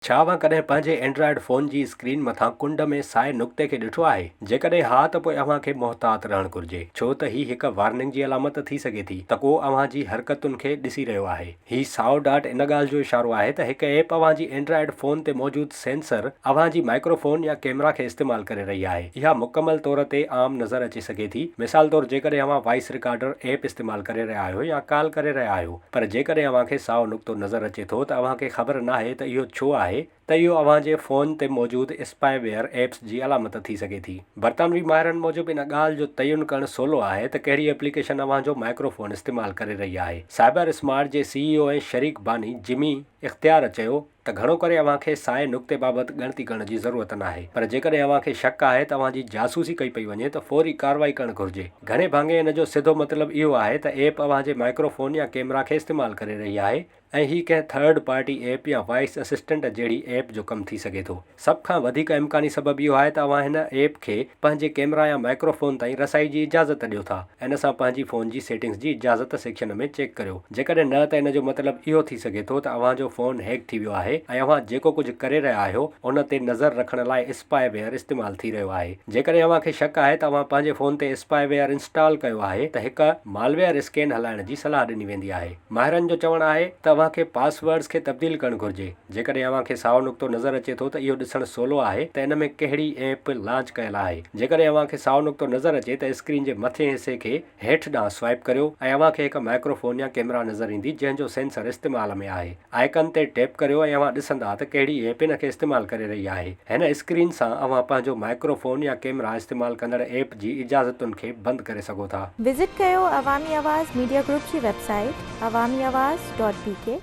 छा अव्हां कॾहिं पंहिंजे एंड्रॉइड फ़ोन जी स्क्रीन मथां कुंड में साए नुक़्ते खे ॾिठो आहे? जेकॾहिं हा त पोइ अव्हांखे मुहतात रहणु घुरिजे, छो त हीउ हिकु वार्निंग जी अलामत थी सघे थी त को अव्हांजी हरकतुनि खे ॾिसी रहियो आहे। हीउ साओ डॉट इन ॻाल्हि जो इशारो आहे त हिकु ऐप अव्हांजी एंड्रॉइड फ़ोन ते मौजूदु सेंसर अव्हांजी माइक्रोफोन या कैमरा खे इस्तेमालु करे रही आहे। इहा मुकमल तौर ते आम नज़र अची सघे थी। मिसाल तौरु जेकॾहिं अव्हां वॉइस रिकॉर्डर ऐप इस्तेमालु करे रहिया आहियो या कॉल करे रहिया आहियो, पर जेकॾहिं अव्हांखे साओ नुक़्तो नज़र अचे थो त अव्हांखे ख़बर नाहे त इहो छो आहे, त इहो अव्हांजे फ़ोन ते मौजूदु स्पाईवेयर एप्स जी अलामत थी सघे थी। बरतानवी माहिरनि मूजिबि इन ॻाल्हि जो तयन करणु सवलो आहे त कहिड़ी एप्लीकेशन अव्हांजो माइक्रोफोन इस्तेमालु करे रही आहे। साइबर स्मार्ट जे CEO ऐं शरीक बानी जिमी इख़्तियार चयो त घणो करे अव्हांखे साए नुक़्ते बाबति ॻणती करण जी ज़रूरत नाहे, पर जेकॾहिं अव्हांखे शक आहे त अव्हांजी जासूसी कई पई वञे त फौरी कार्रवाई करणु घुरिजे। घणे भाङे इन जो सिधो मतिलबु इहो आहे त ऐप अव्हांजे माइक्रोफोन या कैमरा खे इस्तेमालु करे रही आहे ऐं हीउ कंहिं थर्ड पार्टी ऐप या वॉइस असिस्टेंट जहिड़ी ऐप जो कमु थी सघे थो। सभ खां वधीक इम्कानी सबबु इहो आहे त अव्हां हिन ऐप खे पंहिंजे कैमरा या माइक्रोफोन ताईं रसाई जी इजाज़त ॾियो था ऐं इन सां पंहिंजी फ़ोन जी सेटिंग्स जी इजाज़त सेक्शन में चेक करियो। जेकॾहिं न त इन जो मतिलबु इहो थी सघे थो त अव्हांजो फ़ोन हैक थी वियो आहे ऐं अव्हां जेको कुझु करे रहिया आहियो उन ते नज़र रखण लाइ स्पाईवेयर इस्तेमालु थी रहियो आहे। जेकॾहिं अव्हांखे शक आहे त अव्हां पंहिंजे फ़ोन ते स्पाईवेयर इंस्टॉल कयो आहे त हिकु मालवेयर स्कैन हलाइण जी सलाह ॾिनी वेंदी आहे। माहिरनि जो चवणु आहे त अव्हांखे पासवर्ड्स खे तब्दील करणु घुरिजे। जेकॾहिं अव्हांखे साओ नुक़्तो नज़र अचे थो त इहो ॾिसणु सवलो आहे त इन में कहिड़ी ऐप लॉन्च कयल आहे। जेकॾहिं अव्हांखे साओ नुक़्तो नज़र अचे त स्क्रीन जे मथे हिसे खे हेठि ॾांहुं स्वाइप करियो ऐं अव्हांखे हिकु माइक्रोफोन या कैमरा नज़र ईंदी जंहिंजो सेंसर इस्तेमाल में आहे। आइकन ते टैप करियो ऐं अव्हां ॾिसंदा त कहिड़ी ऐप इन खे इस्तेमालु करे रही आहे। हिन स्क्रीन सां अव्हां पंहिंजो माइक्रोफोन या कैमरा इस्तेमालु कंदड़ ऐप जी इजाज़तुनि खे बंदि करे सघो था। विज़िट कयो अवामी आवाज़ मीडिया ग्रुप जी वेबसाइट awamiawaz.pk